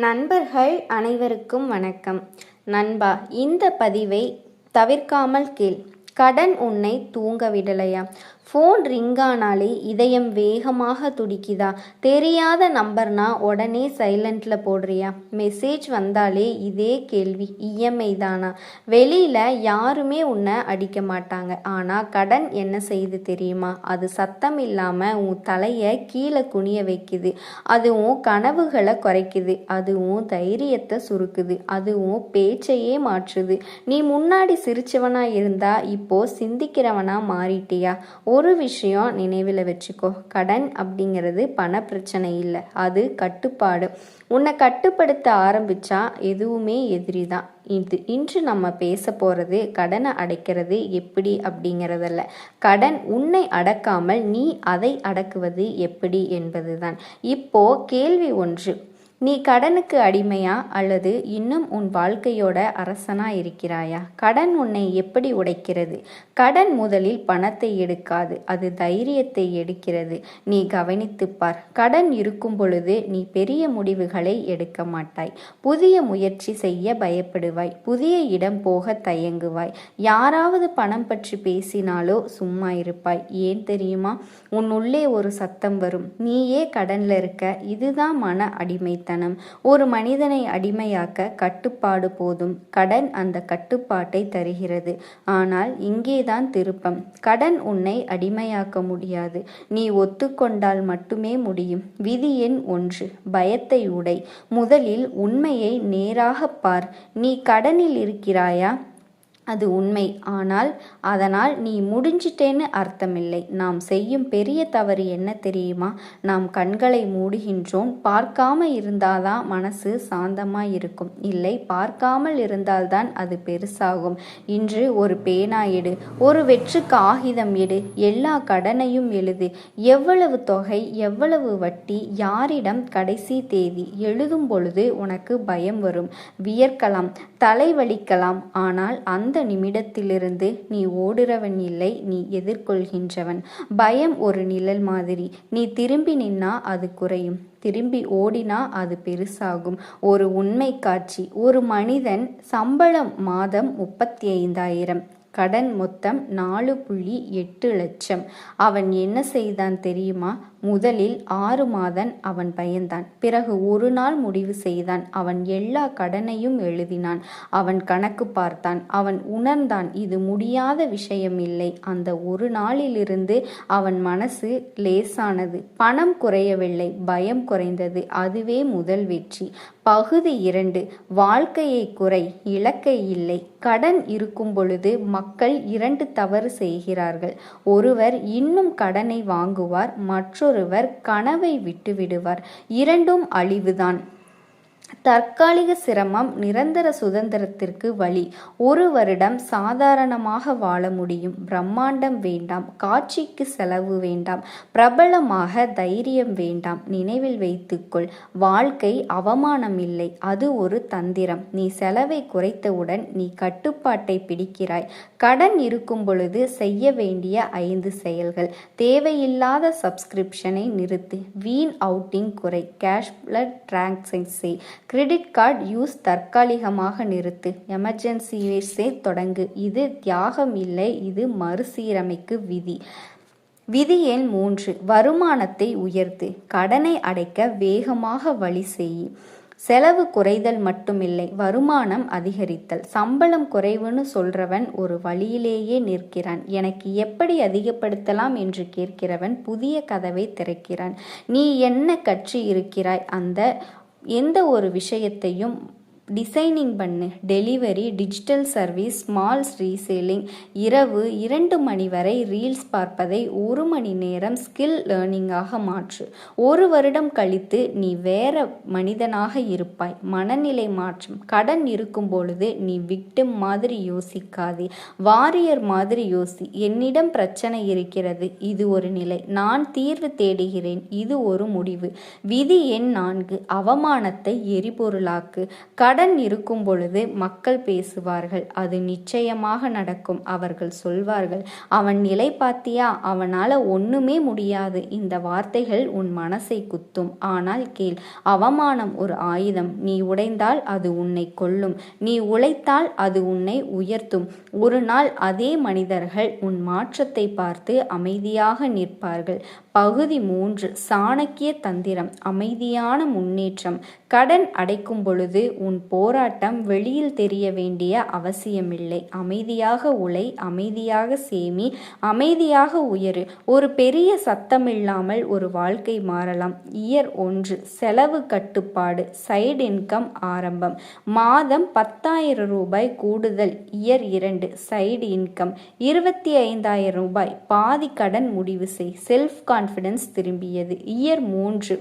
நண்பர்கள் அனைவருக்கும் வணக்கம். நண்பா, இந்த பதிவை தவிர்க்காமல் கேள். கடன் உன்னை தூங்க விடலையா? ஃபோன் ரிங்கானாலே இதயம் வேகமாக துடிக்குதா? தெரியாத நம்பர்னா உடனே சைலண்டில் போடுறியா? மெசேஜ் வந்தாலே இதே கேள்வி, இஎம்ஐ தானா? வெளியில் யாருமே உன்னை அடிக்க மாட்டாங்க, ஆனால் கடன் என்ன செய்யுது தெரியுமா? அது சத்தம் இல்லாமல் உன் தலையை கீழே குனிய வைக்குது. அதுவும் கனவுகளை குறைக்குது, அதுவும் தைரியத்தை சுருக்குது, அதுவும் பேச்சையே மாற்றுது. நீ முன்னாடி சிரிச்சவனா இருந்தா இப்போ சிந்திக்கிறவனா மாறிட்டியா? ஒரு விஷயம் நினைவில் வச்சுக்கோ, கடன் அப்படிங்கிறது பண பிரச்சனை இல்லை, அது கட்டுப்பாடு. உன்னை கட்டுப்படுத்த ஆரம்பிச்சா எதுவுமே எதிரி தான். இன்று நம்ம பேச போகிறது கடனை அடைக்கிறது எப்படி அப்படிங்கிறதல்ல, கடன் உன்னை அடக்காமல் நீ அதை அடக்குவது எப்படி என்பதுதான். இப்போ கேள்வி ஒன்று, நீ கடனுக்கு அடிமையா அல்லது இன்னும் உன் வாழ்க்கையோட அரசனா இருக்கிறாயா? கடன் உன்னை எப்படி உடைக்கிறது? கடன் முதலில் பணத்தை எடுக்காது, அது தைரியத்தை எடுக்கிறது. நீ கவனித்துப்பார். கடன் இருக்கும் பொழுது நீ பெரிய முடிவுகளை எடுக்க மாட்டாய், புதிய முயற்சி செய்ய பயப்படுவாய், புதிய இடம் போக தயங்குவாய், யாராவது பணம் பற்றி பேசினாலோ சும்மா இருப்பாய். ஏன் தெரியுமா? உன் உள்ளே ஒரு சத்தம் வரும், நீயே கடன்ல இருக்க, இதுதான் மன அடிமை. ஒரு மனிதனை அடிமையாக்க கட்டுப்பாடு போதும், கடன் அந்த கட்டுப்பாட்டை தருகிறது. ஆனால் இங்கேதான் திருப்பம், கடன் உன்னை அடிமையாக்க முடியாது, நீ ஒத்துக்கொண்டால் மட்டுமே முடியும். விதி எண் 1, பயத்தை உடை. முதலில் உண்மையை நேராக பார். நீ கடனில் இருக்கிறாயா? அது உண்மை. ஆனால் அதனால் நீ முடிஞ்சிட்டேன்னு அர்த்தமில்லை. நாம் செய்யும் பெரிய தவறு என்ன தெரியுமா? நாம் கண்களை மூடுகின்றோம். பார்க்காம இருந்தால்தான் மனசு சாந்தமாக இருக்கும், இல்லை பார்க்காமல் இருந்தால்தான் அது பெருசாகும். இன்று ஒரு பேனா எடு, ஒரு வெற்று காகிதம் எடு, எல்லா கடனையும் எழுது. எவ்வளவு தொகை, எவ்வளவு வட்டி, யாரிடம், கடைசி தேதி. எழுதும் பொழுது உனக்கு பயம் வரும், வியர்க்கலாம், தலைவலிக்கலாம். ஆனால் அந்த நிமிடத்திலிருந்து நீ ஓடுறவன் இல்லை, நீ எதிர்கொள்கின்றவன். பயம் ஒரு நிழல் மாதிரி, நீ திரும்பி நின்னா அது குறையும், திரும்பி ஓடினா அது பெருசாகும். ஒரு உண்மை காட்சி, ஒரு மனிதன் சம்பளம் மாதம் 35,000, கடன் மொத்தம் 4.8 லட்சம். அவன் என்ன செய்தான் தெரியுமா? முதலில் 6 மாதம் அவன் பயந்தான், பிறகு ஒரு நாள் முடிவு செய்தான். அவன் எல்லா கடனையும் எழுதினான், அவன் கணக்கு பார்த்தான், அவன் உணர்ந்தான் இது முடியாத விஷயம் இல்லை. அந்த ஒரு நாளிலிருந்து அவன் மனசு லேசானது. பணம் குறையவில்லை, பயம் குறைந்தது. அதுவே முதல் வெற்றி. பகுதி 2, வாழ்க்கையை குறை, இலக்கை இல்லை. கடன் இருக்கும் பொழுது மக்கள் 2 தவறு செய்கிறார்கள். ஒருவர் இன்னும் கடனை வாங்குவார், மற்றொருவர் கனவை விட்டுவிடுவார். இரண்டும் அழிவுதான். தற்காலிக சிரமம் நிரந்தர சுதந்திரத்திற்கு வழி. 1 வருடம் சாதாரணமாக வாழ முடியும். பிரம்மாண்டம் வேண்டாம், காட்சிக்கு செலவு வேண்டாம், பிரபலமாக தைரியம் வேண்டாம். நினைவில் வைத்துக்கொள், வாழ்க்கை அவமானம் இல்லை, அது ஒரு தந்திரம். நீ செலவை குறைத்தவுடன் நீ கட்டுப்பாட்டை பிடிக்கிறாய். கடன் இருக்கும் பொழுது செய்ய வேண்டிய 5 செயல்கள். தேவையில்லாத சப்ஸ்கிரிப்ஷனை நிறுத்து, வீண் அவுட்டிங் குறை, கேஷ்லெஸ் டிரான்சாக்ஷன்ஸை, கிரெடிட் கார்டு யூஸ் தற்காலிகமாக நிறுத்து, எமர்ஜென்சி தொடங்கு. இது தியாகம் இல்லை, இது மறுசீரமைக்கு விதி. விதி எண் 3, வருமானத்தை உயர்த்து. கடனை அடைக்க வேகமாக வழி செய். செலவு குறைதல் மட்டுமில்லை, வருமானம் அதிகரித்தல். சம்பளம் குறைவுன்னு சொல்றவன் ஒரு வழியிலேயே நிற்கிறான். எனக்கு எப்படி அதிகப்படுத்தலாம் என்று கேட்கிறவன் புதிய கதவை திறக்கிறான். நீ என்ன கற்று இருக்கிறாய்? எந்த ஒரு விஷயத்தையும் டிசைனிங் பண்ணு. Delivery, digital service, smalls reselling. இரவு 2 மணி வரை ரீல்ஸ் பார்ப்பதை 1 மணி நேரம் ஸ்கில் லேர்னிங்காக மாற்று. 1 வருடம் கழித்து நீ வேற மனிதனாக இருப்பாய். மனநிலை மாற்றம். கடன் இருக்கும் பொழுது நீ விக்டிம் மாதிரி யோசிக்காதே, வாரியர் மாதிரி யோசி. என்னிடம் பிரச்சனை இருக்கிறது, இது ஒரு நிலை. நான் தீர்வு தேடுகிறேன், இது ஒரு முடிவு. விதி எண் 4, அவமானத்தை எரிபொருளாக்கு. கடன் இருக்கும் பொழுது மக்கள் பேசுவார்கள், அது நிச்சயமாக நடக்கும். அவர்கள் சொல்வார்கள், அவன் நிலை பாத்தியா, அவனால ஒண்ணுமே முடியாது. இந்த வார்த்தைகள் உன் மனசை குத்தும். ஆனால் கேள், அவமானம் ஒரு ஆயுதம். நீ உடைந்தால் அது உன்னை கொல்லும், நீ உழைத்தால் அது உன்னை உயர்த்தும். ஒரு நாள் அதே மனிதர்கள் உன் மாற்றத்தை பார்த்து அமைதியாக நிற்பார்கள். பகுதி 3, சாணக்கிய தந்திரம், அமைதியான முன்னேற்றம். கடன் அடைக்கும் பொழுது உன் போராட்டம் வெளியில் தெரிய வேண்டிய அவசியமில்லை. அமைதியாக உழை, அமைதியாக சேமி, அமைதியாக உயரு. ஒரு பெரிய சத்தமில்லாமல் ஒரு வாழ்க்கை மாறலாம். இயர் 1, செலவு கட்டுப்பாடு, சைடு இன்கம் ஆரம்பம். மாதம் 10,000 ரூபாய் கூடுதல். இயர் 2, சைடு இன்கம் 25,000 ரூபாய். பாதி கடன் முடிவு செய். செல்ஃப் கான்ஃபிடன்ஸ் திரும்பியது. Year 3,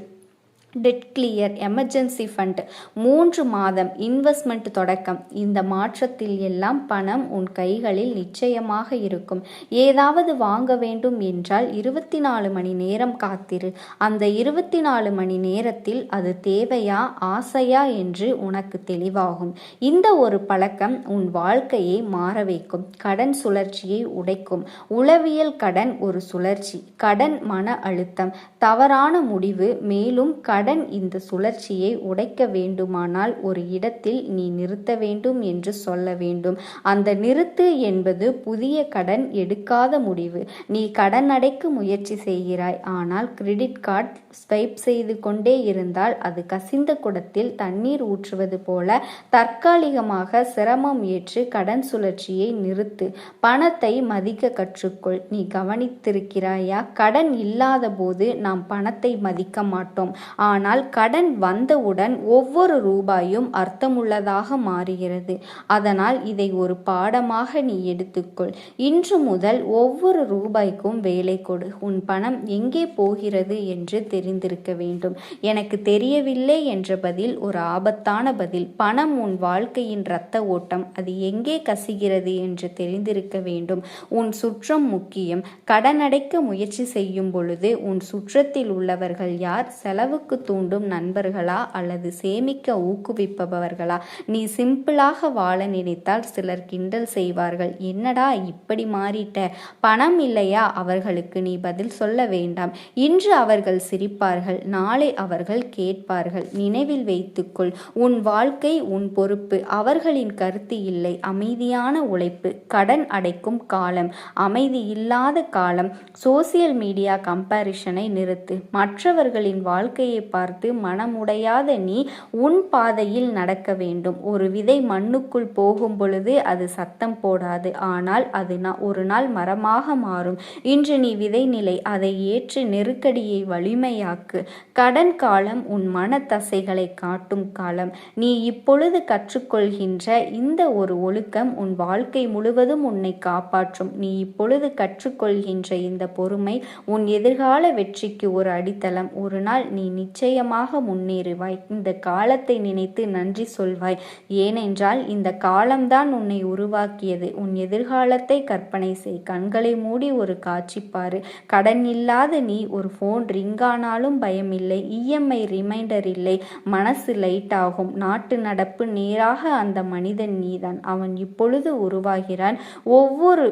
debt clear, emergency fund 3 மாதம். இன்வெஸ்ட்மெண்ட் தொடக்கம். இந்த மாற்றத்தில் எல்லாம் பணம் உன் கைகளில் நிச்சயமாக இருக்கும். ஏதாவது வாங்க வேண்டும் என்றால் 24 மணி நேரம் காத்திரு. அந்த 24 மணி நேரத்தில் அது தேவையா ஆசையா என்று உனக்கு தெளிவாகும். இந்த ஒரு பழக்கம் உன் வாழ்க்கையை மாற வைக்கும். கடன் சுழற்சியை உடைக்கும். உளவியல் கடன் ஒரு சுழற்சி. கடன் மன அழுத்தம், தவறான முடிவு. மேலும் கடன் இந்த சுழற்சியை உடைக்க வேண்டுமானால் ஒரு இடத்தில் நீ நிறுத்த வேண்டும் என்று சொல்ல வேண்டும். அந்த நிறுத்து என்பது புதிய கடன் எடுக்காத முடிவு. நீ கடன் அடைக்க முயற்சி செய்கிறாய், ஆனால் கிரெடிட் கார்டு ஸ்வைப் செய்து கொண்டே இருந்தால் அது கசிந்த குடத்தில் தண்ணீர் ஊற்றுவது போல தற்காலிகமாக சிரமம் ஏற்று கடன் சுழற்சியை நிறுத்து. பணத்தை மதிக்க கற்றுக்கொள். நீ கவனித்திருக்கிறாயா? கடன் இல்லாத போது நாம் பணத்தை மதிக்க மாட்டோம். ஆனால் கடன் வந்தவுடன் ஒவ்வொரு ரூபாயும் அர்த்தமுள்ளதாக மாறுகிறது. அதனால் இதை ஒரு பாடமாக நீ எடுத்துக்கொள். இன்று முதல் ஒவ்வொரு ரூபாய்க்கும் வேலை கொடு. உன் பணம் எங்கே போகிறது என்று தெரிந்திருக்க வேண்டும். எனக்கு தெரியவில்லை என்ற பதில் ஒரு ஆபத்தான பதில். பணம் உன் வாழ்க்கையின் இரத்த ஓட்டம். அது எங்கே கசிகிறது என்று தெரிந்திருக்க வேண்டும். உன் சுற்றம் முக்கியம். கடன் அடைக்க முயற்சி செய்யும் பொழுது உன் சுற்றத்தில் உள்ளவர்கள் யார்? செலவுக்கு தூண்டும் நண்பர்களா அல்லது சேமிக்க ஊக்குவிப்பவர்களா? நீ சிம்பிளாக வாழ நினைத்தால் சிலர் கிண்டல் செய்வார்கள். என்னடா இப்படி மாறிட்ட, பணம் இல்லையா? அவர்களுக்கு நீ பதில் சொல்ல வேண்டாம். இன்று அவர்கள் சிரிப்பார்கள், நாளை அவர்கள் கேட்பார்கள். நினைவில் வைத்துக்கொள், உன் வாழ்க்கை உன் பொறுப்பு. அவர்களின் கருத்து இல்லை. அமைதியான உழைப்பு. கடன் அடைக்கும் காலம், அமைதி இல்லாத காலம். சோசியல் மீடியா கம்பேரிஷனை நிறுத்து. மற்றவர்களின் வாழ்க்கையை பார்த்து மனமுடையாத நீ உன் பாதையில் நடக்க வேண்டும். ஒரு விதை மண்ணுக்குள் போகும் பொழுது அது சத்தம் போடாது, ஆனால் அது ஒரு நாள் மரமாக மாறும். இன்று நீ விதை நிலை, அதை ஏற்று நெருக்கடியை வலிமையாக்கு. கடன் காலம் உன் மன தசைகளை காட்டும் காலம். நீ இப்பொழுது கற்றுக்கொள்கின்ற இந்த ஒரு ஒழுக்கம் உன் வாழ்க்கை முழுவதும் உன்னை காப்பாற்றும். நீ இப்பொழுது கற்றுக்கொள்கின்ற இந்த பொறுமை உன் எதிர்கால வெற்றிக்கு ஒரு அடித்தளம். ஒரு நாள் நீ நிச்சயமாக முன்னேறுவாய். இந்த காலத்தை நினைத்து நன்றி சொல்வாய். ஏனென்றால் இந்த காலம்தான் உன்னை உருவாக்கியது. உன் எதிர்காலத்தை கற்பனை செய். கண்களை மூடி ஒரு காட்சி பாரு. கடன் இல்லாத நீ. ஒரு போன் ரிங்கானாலும் பயமில்லை. இஎம்ஐ ரிமைண்டர் இல்லை. மனசு லைட் ஆகும். நாட்டு நடப்பு நேராக அந்த மனிதன் நீதான். அவன் இப்பொழுது உருவாகிறான். ஒவ்வொரு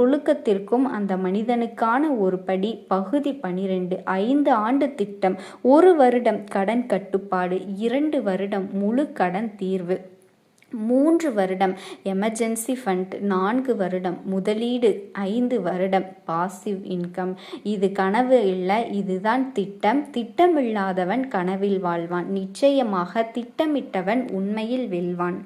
ஒழுக்கத்திற்கும் அந்த மனிதனுக்கான ஒரு படி. பகுதி 12, 5 ஆண்டு திட்டம். 1 வருடம் கடன் கட்டுப்பாடு, 2 வருடம் முழு கடன் தீர்வு, 3 வருடம் எமர்ஜென்சி ஃபண்ட், 4 வருடம் முதலீடு, 5 வருடம் பாசிவ் இன்கம். இது கனவு இல்லை, இதுதான் திட்டம். திட்டமில்லாதவன் கனவில் வாழ்வான். நிச்சயமாக திட்டமிட்டவன் உண்மையில் வெல்வான்.